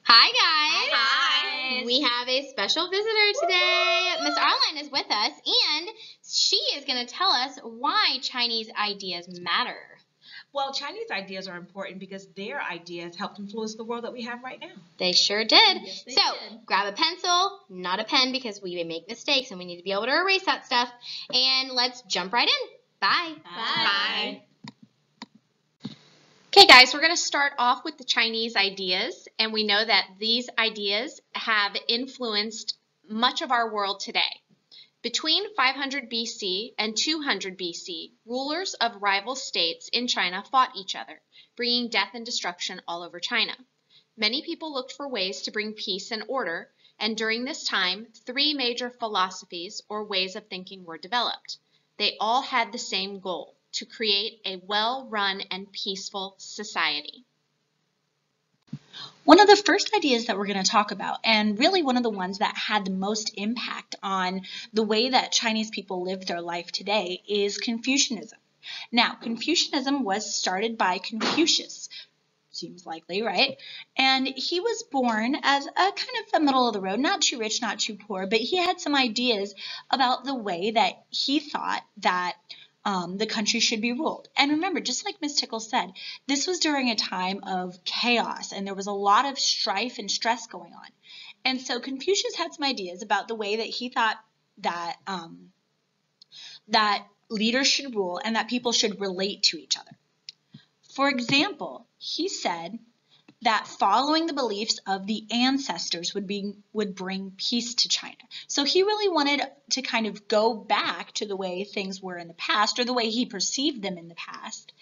Hi guys! Hi! We have a special visitor today. Miss Arline is with us, and she is going to tell us why Chinese ideas matter. Well, Chinese ideas are important because their ideas helped influence the world that we have right now. They sure did. Yes, they so, did. Grab a pencil, not a pen, because we make mistakes and we need to be able to erase that stuff. And let's jump right in. Bye. Bye. Okay guys, we're going to start off with the Chinese ideas, and we know that these ideas have influenced much of our world today. Between 500 BC and 200 BC, rulers of rival states in China fought each other, bringing death and destruction all over China. Many people looked for ways to bring peace and order, and during this time, three major philosophies or ways of thinking were developed. They all had the same goal: to create a well-run and peaceful society. One of the first ideas that we're going to talk about, and really one of the ones that had the most impact on the way that Chinese people live their life today, is Confucianism. Now, Confucianism was started by Confucius. Seems likely, right? And he was born as a kind of a middle of the road, not too rich, not too poor, but he had some ideas about the way that he thought that the country should be ruled. And remember, just like Ms. Tickle said, this was during a time of chaos, and there was a lot of strife and stress going on. And so Confucius had some ideas about the way that he thought that that leaders should rule and that people should relate to each other. For example, he said that following the beliefs of the ancestors would bring peace to China. So he really wanted to kind of go back to the way things were in the past, or the way he perceived them in the past,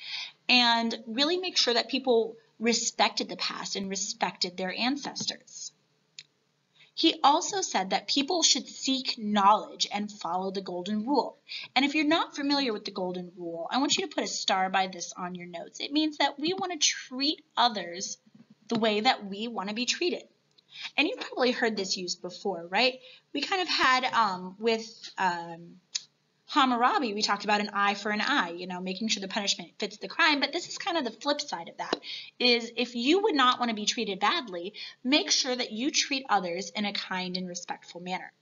and really make sure that people respected the past and respected their ancestors. He also said that people should seek knowledge and follow the golden rule. And if you're not familiar with the golden rule, I want you to put a star by this on your notes. It means that we want to treat others the way that we want to be treated. And you've probably heard this used before, right? We kind of had with Hammurabi, we talked about an eye for an eye, making sure the punishment fits the crime. But this is kind of the flip side of that, is if you would not want to be treated badly, make sure that you treat others in a kind and respectful manner.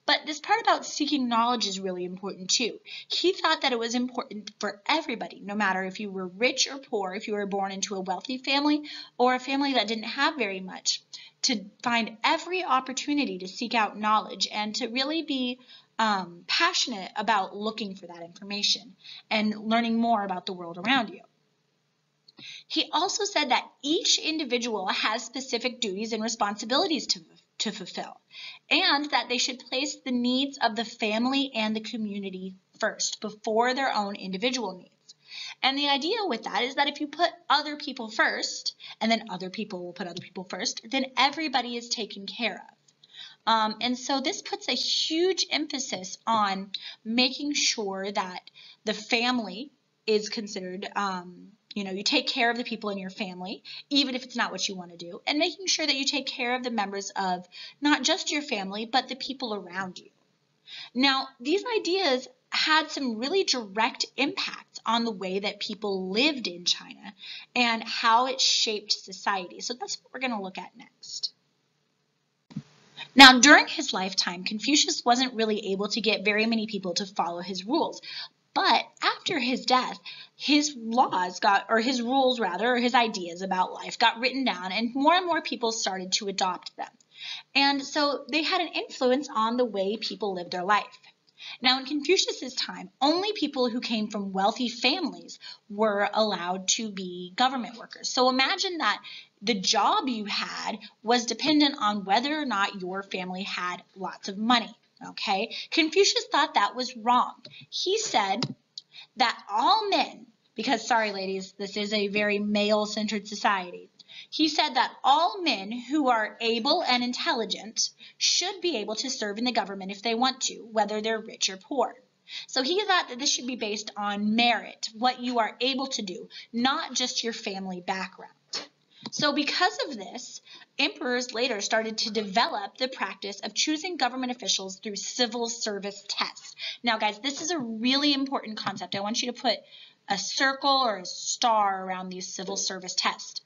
But this part about seeking knowledge is really important too. He thought that it was important for everybody, no matter if you were rich or poor, if you were born into a wealthy family or a family that didn't have very much, to find every opportunity to seek out knowledge and to really be passionate about looking for that information and learning more about the world around you. He also said that each individual has specific duties and responsibilities to fulfill, and that they should place the needs of the family and the community first before their own individual needs. And the idea with that is that if you put other people first, and then other people will put other people first, then everybody is taken care of. And so this puts a huge emphasis on making sure that the family is considered, you take care of the people in your family, even if it's not what you want to do, and making sure that you take care of the members of not just your family, but the people around you. Now, these ideas had some really direct impacts on the way that people lived in China and how it shaped society. So that's what we're going to look at next. Now, during his lifetime, Confucius wasn't really able to get very many people to follow his rules. But after his death, his rules or his ideas about life got written down, and more people started to adopt them. And so they had an influence on the way people lived their life. Now, in Confucius's time, only people who came from wealthy families were allowed to be government workers. So imagine that the job you had was dependent on whether or not your family had lots of money. Okay? Confucius thought that was wrong. He said that all men, because sorry ladies, this is a very male-centered society, he said that all men who are able and intelligent should be able to serve in the government if they want to, whether they're rich or poor. So he thought that this should be based on merit, what you are able to do, not just your family background. So because of this, emperors later started to develop the practice of choosing government officials through civil service tests. Now guys, this is a really important concept. I want you to put a circle or a star around these civil service tests.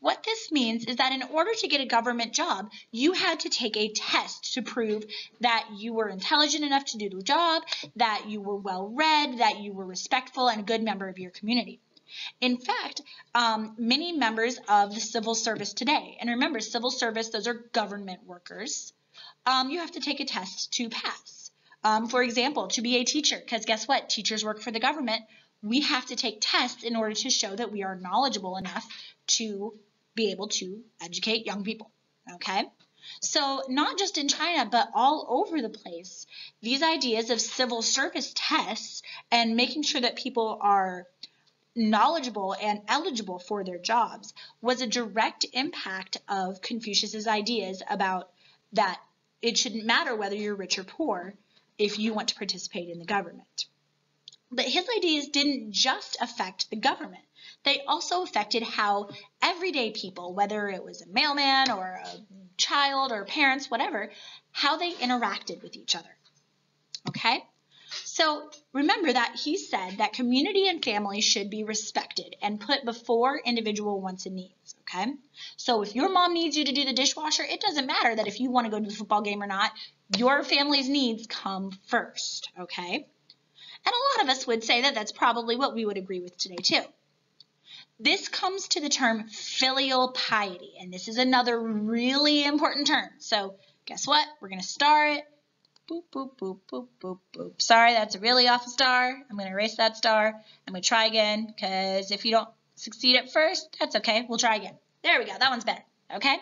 What this means is that in order to get a government job, you had to take a test to prove that you were intelligent enough to do the job, that you were well-read, that you were respectful and a good member of your community. In fact, many members of the civil service today, and remember, civil service, those are government workers, you have to take a test to pass. For example, to be a teacher, because guess what? Teachers work for the government. We have to take tests in order to show that we are knowledgeable enough to be able to educate young people, okay? So not just in China, but all over the place, these ideas of civil service tests and making sure that people are knowledgeable and eligible for their jobs was a direct impact of Confucius's ideas about that it shouldn't matter whether you're rich or poor if you want to participate in the government. But his ideas didn't just affect the government. They also affected how everyday people, whether it was a mailman or a child or parents, whatever, how they interacted with each other. Okay? So remember that he said that community and family should be respected and put before individual wants and needs, okay? So if your mom needs you to do the dishwasher, it doesn't matter that if you want to go to the football game or not, your family's needs come first, okay? And a lot of us would say that that's probably what we would agree with today too. This comes to the term filial piety, and this is another really important term. So guess what? We're going to star it. Boop, boop, boop, boop, boop, boop. Sorry, that's a really awful star. I'm going to erase that star. I'm going to try again, because if you don't succeed at first, that's okay. We'll try again. There we go. That one's better, okay?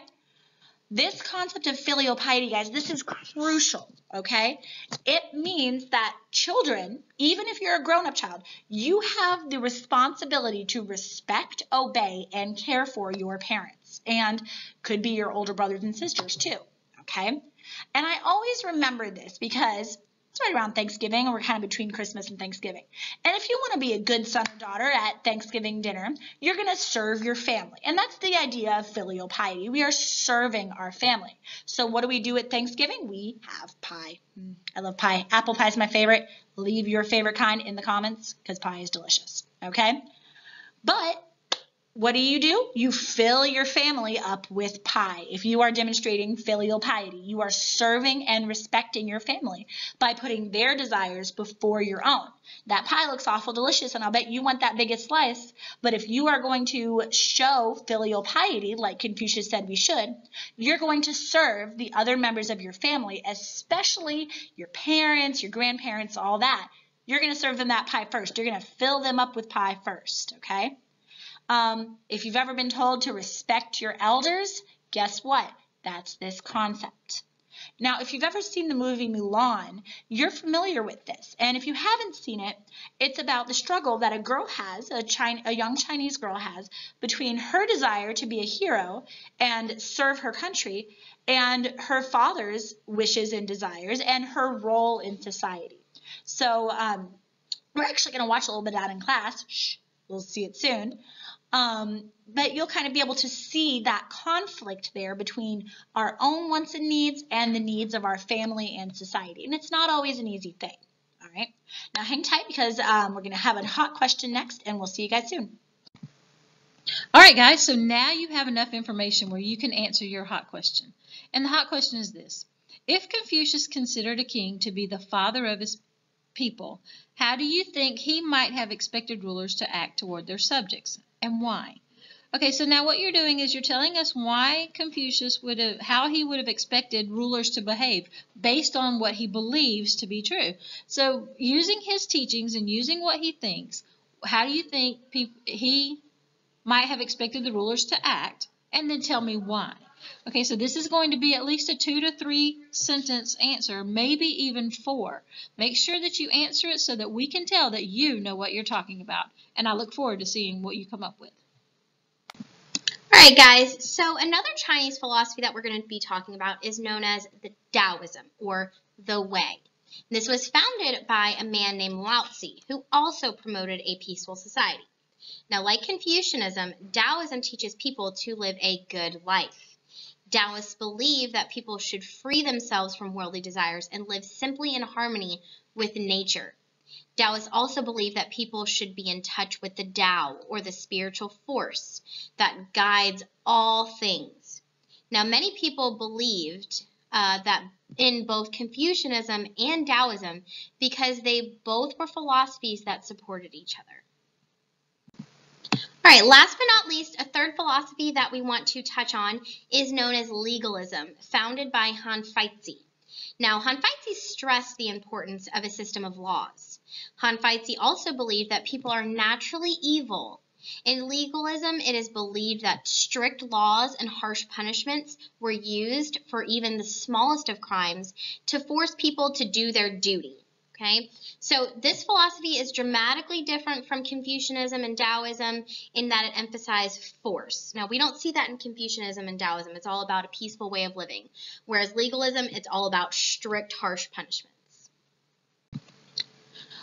This concept of filial piety, guys, this is crucial, okay? It means that children, even if you're a grown-up child, you have the responsibility to respect, obey, and care for your parents, and could be your older brothers and sisters too, okay? And I always remember this because it's right around Thanksgiving, and we're kind of between Christmas and Thanksgiving. And if you want to be a good son or daughter at Thanksgiving dinner, you're going to serve your family. And that's the idea of filial piety. We are serving our family. So what do we do at Thanksgiving? We have pie. I love pie. Apple pie is my favorite. Leave your favorite kind in the comments because pie is delicious. Okay? But what do? You fill your family up with pie. If you are demonstrating filial piety, you are serving and respecting your family by putting their desires before your own. That pie looks awful delicious, and I'll bet you want that biggest slice, but if you are going to show filial piety, like Confucius said we should, you're going to serve the other members of your family, especially your parents, your grandparents, all that. You're going to serve them that pie first. You're going to fill them up with pie first, okay? If you've ever been told to respect your elders, guess what? That's this concept. Now, if you've ever seen the movie Mulan, you're familiar with this. And if you haven't seen it, it's about the struggle that a girl has, a young Chinese girl has, between her desire to be a hero and serve her country and her father's wishes and desires and her role in society. So we're actually going to watch a little bit of that in class. Shh, we'll see it soon. But you'll kind of be able to see that conflict there between our own wants and needs and the needs of our family and society. And it's not always an easy thing. All right. Now hang tight because we're going to have a hot question next, and we'll see you guys soon. All right, guys. So now you have enough information where you can answer your hot question. And the hot question is this. If Confucius considered a king to be the father of his people, how do you think he might have expected rulers to act toward their subjects? And why? Okay, so now what you're doing is you're telling us why Confucius how he would have expected rulers to behave based on what he believes to be true. So using his teachings and using what he thinks, how do you think he might have expected the rulers to act? And then tell me why. Okay, so this is going to be at least a 2 to 3 sentence answer, maybe even 4. Make sure that you answer it so that we can tell that you know what you're talking about. And I look forward to seeing what you come up with. All right, guys. So another Chinese philosophy that we're going to be talking about is known as the Taoism, or the Way. This was founded by a man named Lao Tzu, who also promoted a peaceful society. Now, like Confucianism, Taoism teaches people to live a good life. Taoists believe that people should free themselves from worldly desires and live simply in harmony with nature. Taoists also believe that people should be in touch with the Tao, or the spiritual force that guides all things. Now, many people believed that in both Confucianism and Taoism because they both were philosophies that supported each other. All right, last but not least, a third philosophy that we want to touch on is known as legalism, founded by Han Feizi. Now, Han Feizi stressed the importance of a system of laws. Han Feizi also believed that people are naturally evil. In legalism, it is believed that strict laws and harsh punishments were used for even the smallest of crimes to force people to do their duty. Okay, so this philosophy is dramatically different from Confucianism and Taoism in that it emphasized force. Now, we don't see that in Confucianism and Taoism. It's all about a peaceful way of living, whereas legalism, it's all about strict, harsh punishments.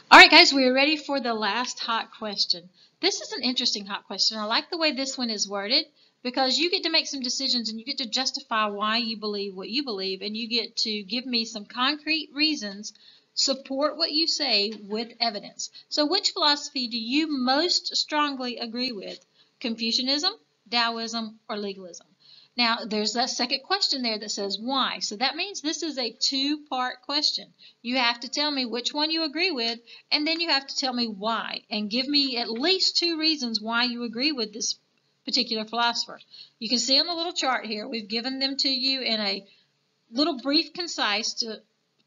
All right, guys, we are ready for the last hot question. This is an interesting hot question. I like the way this one is worded because you get to make some decisions and you get to justify why you believe what you believe, and you get to give me some concrete reasons. Support what you say with evidence. So which philosophy do you most strongly agree with? Confucianism, Taoism, or legalism? Now, there's that second question there that says why. So that means this is a two-part question. You have to tell me which one you agree with, and then you have to tell me why, and give me at least 2 reasons why you agree with this particular philosopher. You can see on the little chart here, we've given them to you in a little brief, concise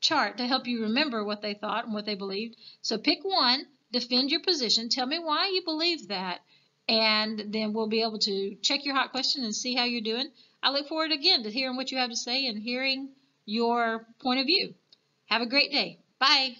chart to help you remember what they thought and what they believed. So pick one, defend your position, tell me why you believe that, and then we'll be able to check your hot question and see how you're doing. I look forward again to hearing what you have to say and hearing your point of view. Have a great day. Bye.